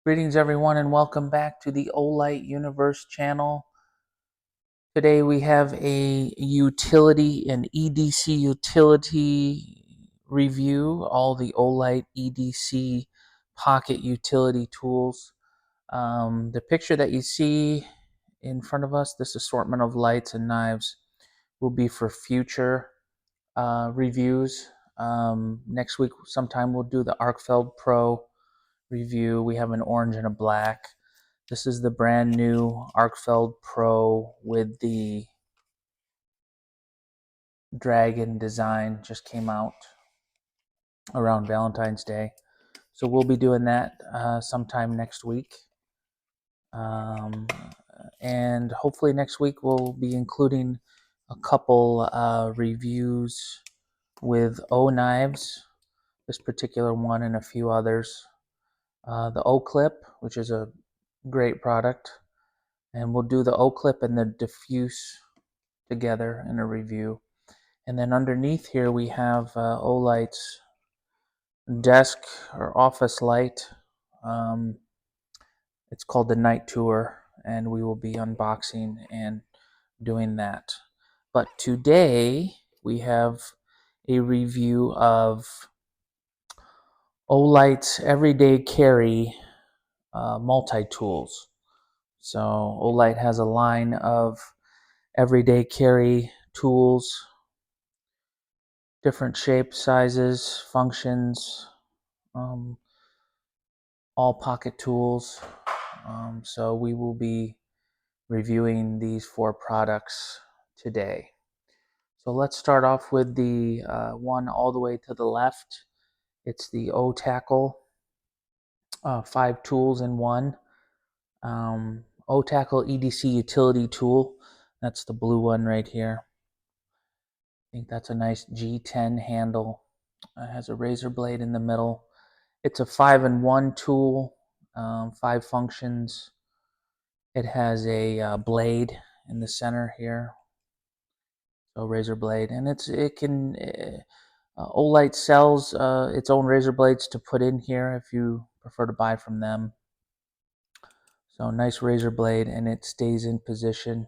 Greetings everyone and welcome back to the Olight Universe channel. Today we have a utility, an EDC utility review, all the Olight EDC pocket utility tools. The picture that you see in front of us, this assortment of lights and knives, will be for future reviews. Next week sometime we'll do the Arkfeld Pro review. We have an orange and a black. This is the brand new Arkfeld Pro with the Dragon design. Just came out around Valentine's Day. So we'll be doing that sometime next week. And hopefully next week we'll be including a couple reviews with O knives, this particular one and a few others. The O clip, which is a great product, and we'll do the O clip and the diffuse together in a review. And then underneath here we have Olight's desk or office light. It's called the Night Tour, and we will be unboxing and doing that. But today we have a review of Olight's Everyday Carry multi-tools. So Olight has a line of everyday carry tools, different shapes, sizes, functions, all pocket tools. So we will be reviewing these 4 products today. So let's start off with the one all the way to the left. It's the O Tackle, 5 tools in one. O Tackle EDC utility tool. That's the blue one right here. I think that's a nice G10 handle. It has a razor blade in the middle. It's a 5-in-1 tool, 5 functions. It has a blade in the center here, so razor blade, and Olight sells its own razor blades to put in here if you prefer to buy from them. So nice razor blade, and it stays in position.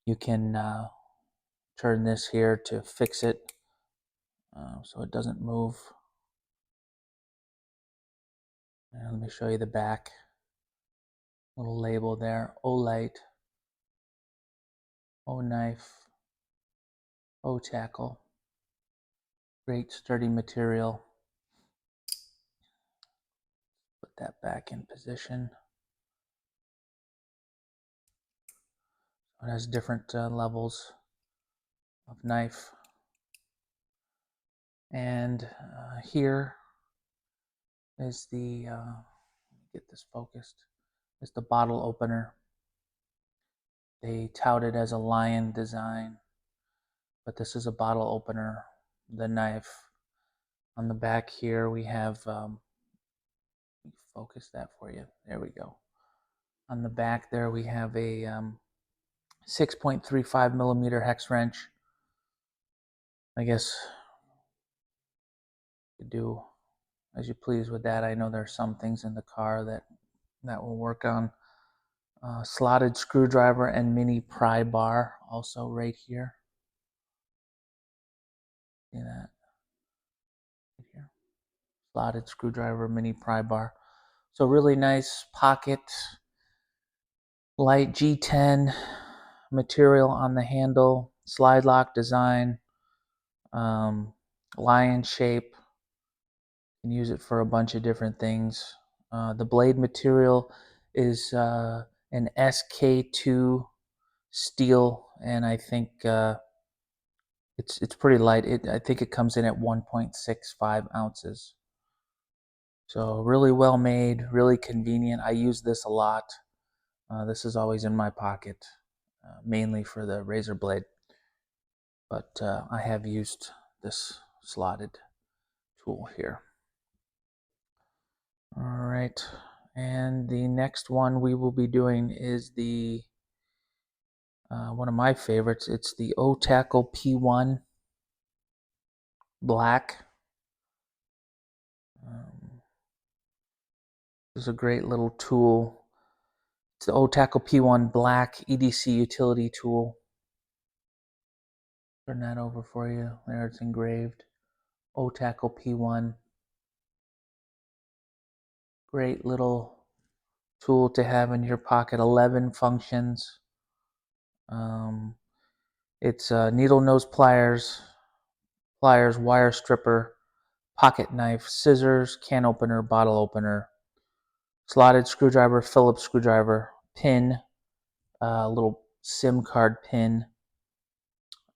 You can turn this here to fix it so it doesn't move. And let me show you the back. Little label there, Olight, O knife, O tackle. Great sturdy material. Put that back in position. It has different levels of knife. And here is the, let me get this focused, is the bottle opener. They tout it as a lion design, but this is a bottle opener. The knife. On the back here we have, focus that for you. There we go. On the back there we have a 6.35 millimeter hex wrench. I guess you do as you please with that. I know there's some things in the car that will work on. Slotted screwdriver and mini pry bar also right here. See that? Right here. Slotted screwdriver, mini pry bar. So really nice pocket, light G10 material on the handle, slide lock design, lion shape. You can use it for a bunch of different things. The blade material is an SK2 steel, and I think it's pretty light. I think it comes in at 1.65 ounces. So really well made, really convenient. I use this a lot. This is always in my pocket, mainly for the razor blade. But I have used this slotted tool here. All right, and the next one we will be doing is the one of my favorites. It's the O Tackle P1 black. This is a great little tool. It's the Olight Tackle P1 black EDC utility tool. Turn that over for you. There, it's engraved. Olight Tackle P1. Great little tool to have in your pocket. 11 functions. It's needle nose pliers, wire stripper, pocket knife, scissors, can opener, bottle opener, slotted screwdriver, Phillips screwdriver, pin, little SIM card pin,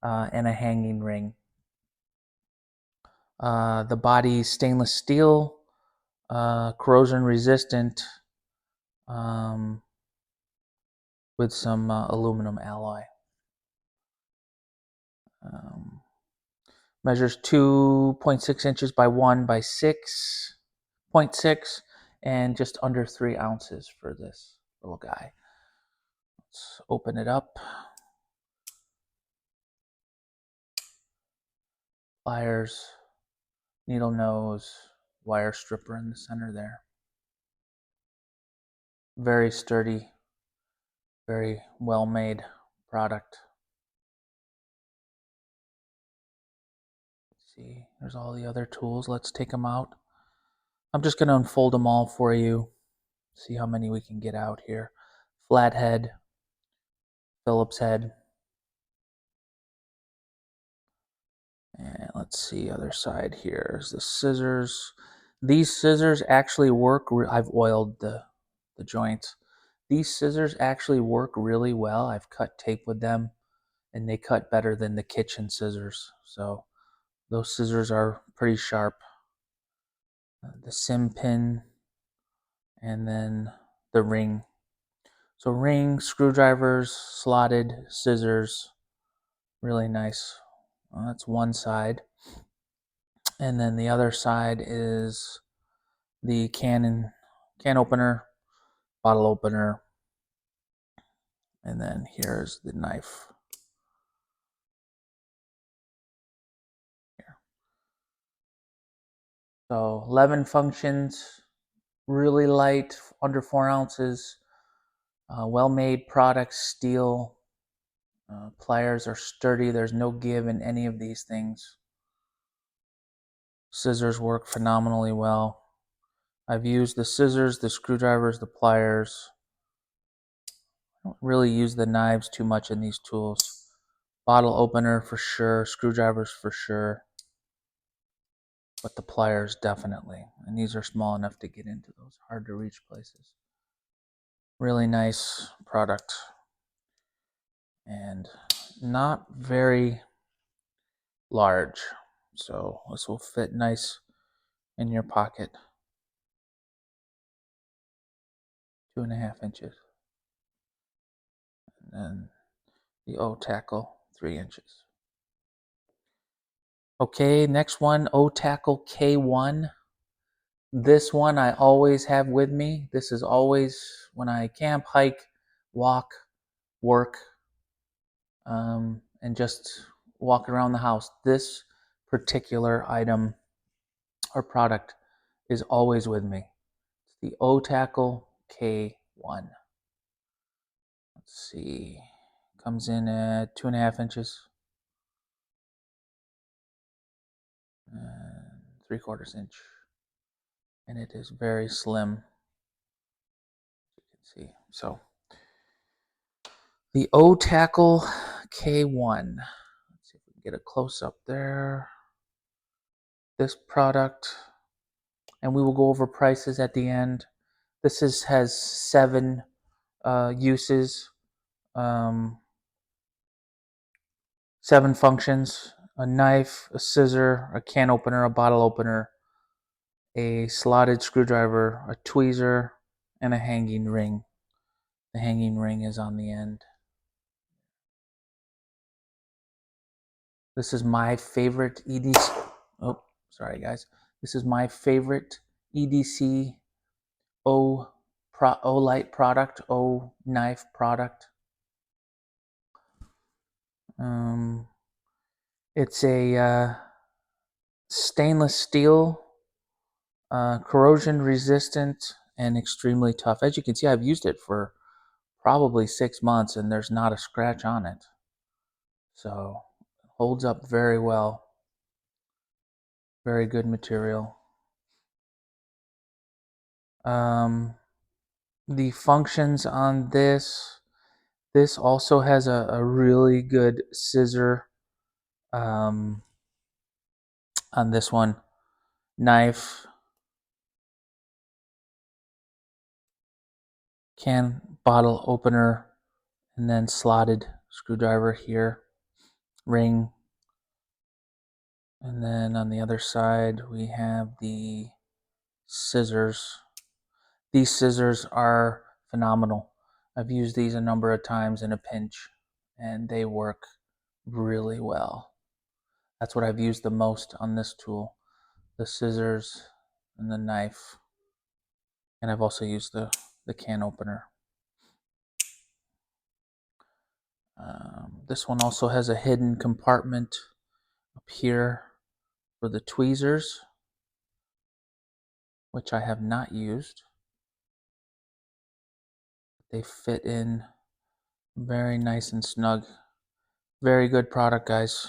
and a hanging ring. The body stainless steel, corrosion resistant, with some aluminum alloy. Measures 2.6 inches by 1 by 6.6 and just under 3 ounces for this little guy. Let's open it up. Pliers, needle nose, wire stripper in the center there. Very sturdy, very well made product. Let's see, there's all the other tools. Let's take them out. I'm just going to unfold them all for you. See how many we can get out here. Flathead, Phillips head. And let's see, other side here is the scissors. These scissors actually work. I've oiled the joints. These scissors actually work really well. I've cut tape with them, and they cut better than the kitchen scissors. So those scissors are pretty sharp. The SIM pin, and then the ring. So ring, screwdrivers, slotted scissors, really nice. Well, that's one side. And then the other side is the can opener, bottle opener, and then here's the knife. Here. So 11 functions, really light, under 4 ounces, well-made product, steel. Pliers are sturdy. There's no give in any of these things. Scissors work phenomenally well. I've used the scissors, the screwdrivers, the pliers. I don't really use the knives too much in these tools. Bottle opener for sure, screwdrivers for sure, but the pliers definitely. And these are small enough to get into those hard to reach places. Really nice product. And not very large. So this will fit nice in your pocket. 2.5 inches. And then the Olight Tackle 3 inches. Okay, next one, Olight Tackle K1. This one I always have with me. This is always when I camp, hike, walk, work, and just walk around the house. This particular item or product is always with me. It's the Olight Tackle K1. Let's see, comes in at 2.5 inches and 3/4 inch, and it is very slim. You can see. So the Olight Tackle K1. Let's see if we can get a close up there. This product, and we will go over prices at the end. This has 7 uses, 7 functions: a knife, a scissor, a can opener, a bottle opener, a slotted screwdriver, a tweezer, and a hanging ring. The hanging ring is on the end. This is my favorite EDC. Oh, sorry guys. This is my favorite EDC Olight product, knife product. It's a stainless steel, corrosion resistant, and extremely tough. As you can see, I've used it for probably 6 months and there's not a scratch on it. So holds up very well. Very good material. The functions on this also has a really good scissor on this one. Knife, can bottle opener, and then slotted screwdriver here, ring. And then on the other side we have the scissors. These scissors are phenomenal. I've used these a number of times in a pinch and they work really well. That's what I've used the most on this tool, the scissors and the knife. And I've also used the can opener. This one also has a hidden compartment up here for the tweezers, which I have not used. They fit in very nice and snug. Very good product, guys.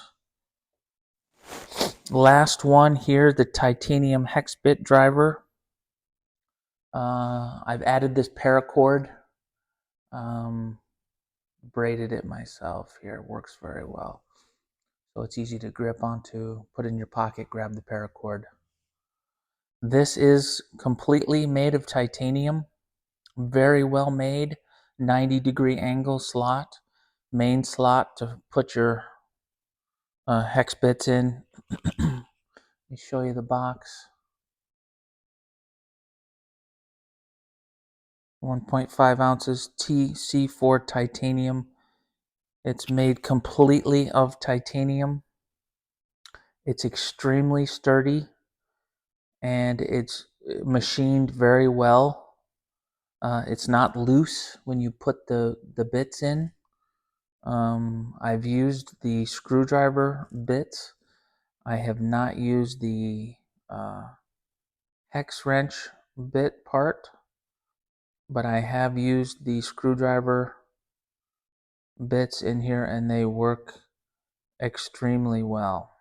Last one here, the titanium hex bit driver. I've added this paracord. Braided it myself here. It works very well. So it's easy to grip onto, put in your pocket, grab the paracord. This is completely made of titanium. Very well made. 90-degree angle slot. Main slot to put your hex bits in. Let me show you the box. 1.5 ounces TC4 titanium. It's made completely of titanium. It's extremely sturdy and it's machined very well. It's not loose when you put the bits in. I've used the screwdriver bits. I have not used the hex wrench bit part, but I have used the screwdriver bits in here and they work extremely well.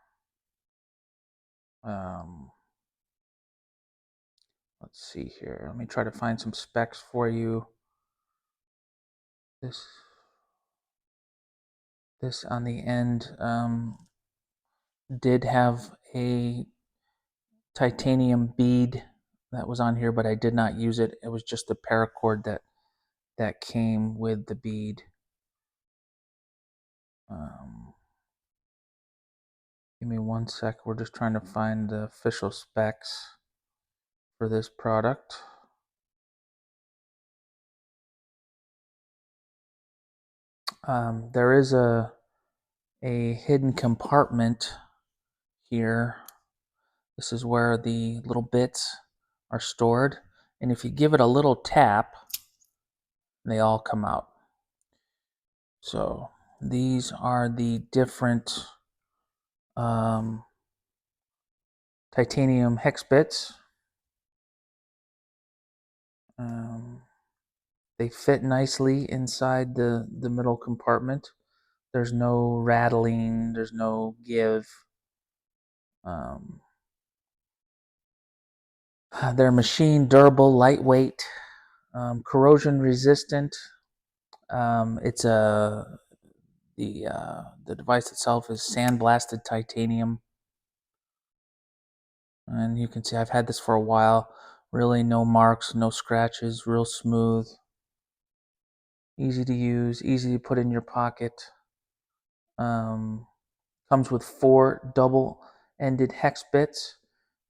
Let's see here. Let me try to find some specs for you. This on the end did have a titanium bead that was on here, but I did not use it. It was just the paracord that came with the bead. Give me 1 sec. We're just trying to find the official specs for this product. There is a hidden compartment here. This is where the little bits are stored, and if you give it a little tap, they all come out. So these are the different titanium hex bits. They fit nicely inside the middle compartment. There's no rattling, there's no give. They're machine durable, lightweight, corrosion resistant. It's the device itself is sandblasted titanium, and you can see I've had this for a while. Really, no marks, no scratches, real smooth, easy to use, easy to put in your pocket. Comes with 4 double-ended hex bits,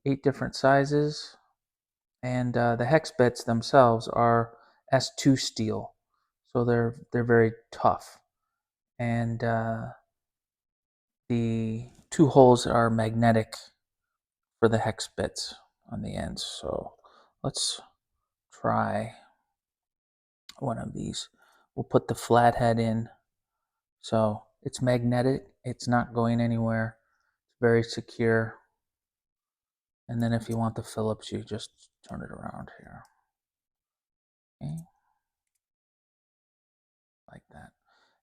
8 different sizes, and the hex bits themselves are S2 steel, so they're very tough. And the 2 holes are magnetic for the hex bits on the ends. So let's try one of these. We'll put the flathead in. So it's magnetic, it's not going anywhere, it's very secure. And then if you want the Phillips, you just turn it around here.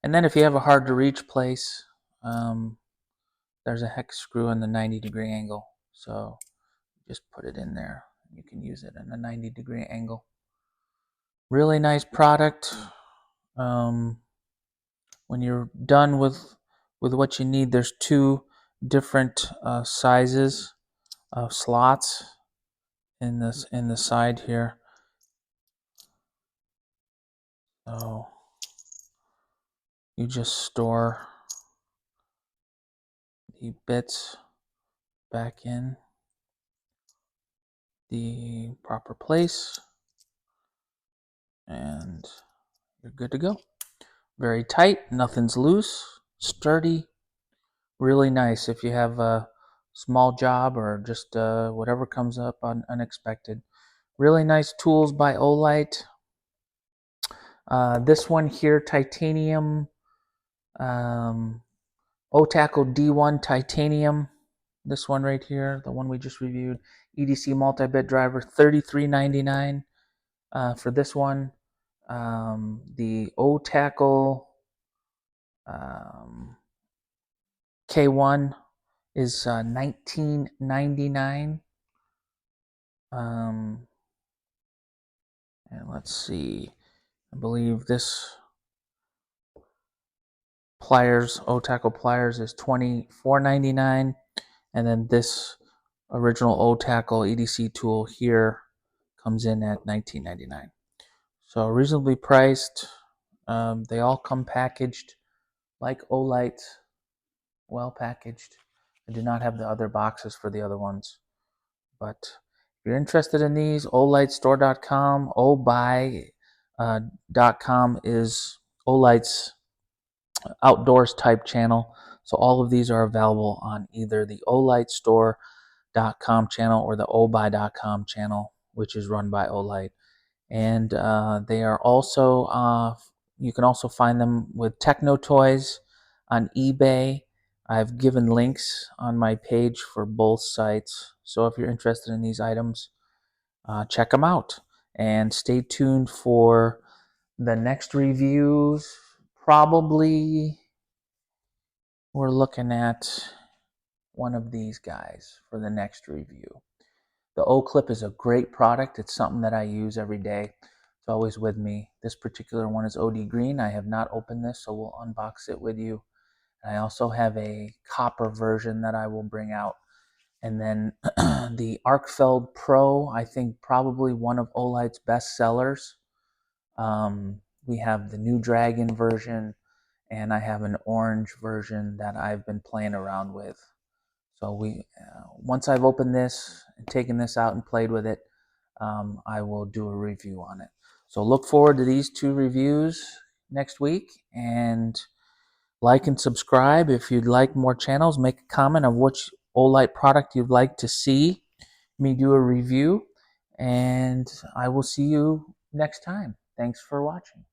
And then if you have a hard to reach place, there's a hex screw in the 90-degree angle. So just put it in there. You can use it in a 90-degree angle. Really nice product. When you're done with what you need, there's two different sizes of slots in the side here. So you just store the bits back in the proper place, and you're good to go. Very tight, nothing's loose, sturdy, really nice if you have a small job or just whatever comes up unexpected. Really nice tools by Olight. This one here, titanium, Tackle D1 titanium. This one right here, the one we just reviewed, EDC multi-bit driver, $33.99 for this one. The Tackle K1 is $19.99. And let's see, I believe this pliers, Tackle pliers, is $24.99, and then this original Tackle EDC tool here comes in at $19.99. So reasonably priced. They all come packaged like Olight, well packaged. I do not have the other boxes for the other ones, but if you're interested in these, olightstore.com, obuy.com is Olight's outdoors type channel. So all of these are available on either the olightstore.com channel or the obuy.com channel, which is run by Olight. And they are also, you can also find them with Techno Toys on eBay. I've given links on my page for both sites. So if you're interested in these items, check them out. And stay tuned for the next reviews. Probably we're looking at one of these guys for the next review. The O-Clip is a great product. It's something that I use every day. It's always with me. This particular one is OD Green. I have not opened this, so we'll unbox it with you. I also have a copper version that I will bring out. And then the Arkfeld Pro, I think probably one of Olight's best sellers. We have the new Dragon version, and I have an orange version that I've been playing around with. So once I've opened this and taken this out and played with it, I will do a review on it. So look forward to these two reviews next week, and like and subscribe. If you'd like more channels, make a comment of which Olight product you'd like to see me do a review, and I will see you next time. Thanks for watching.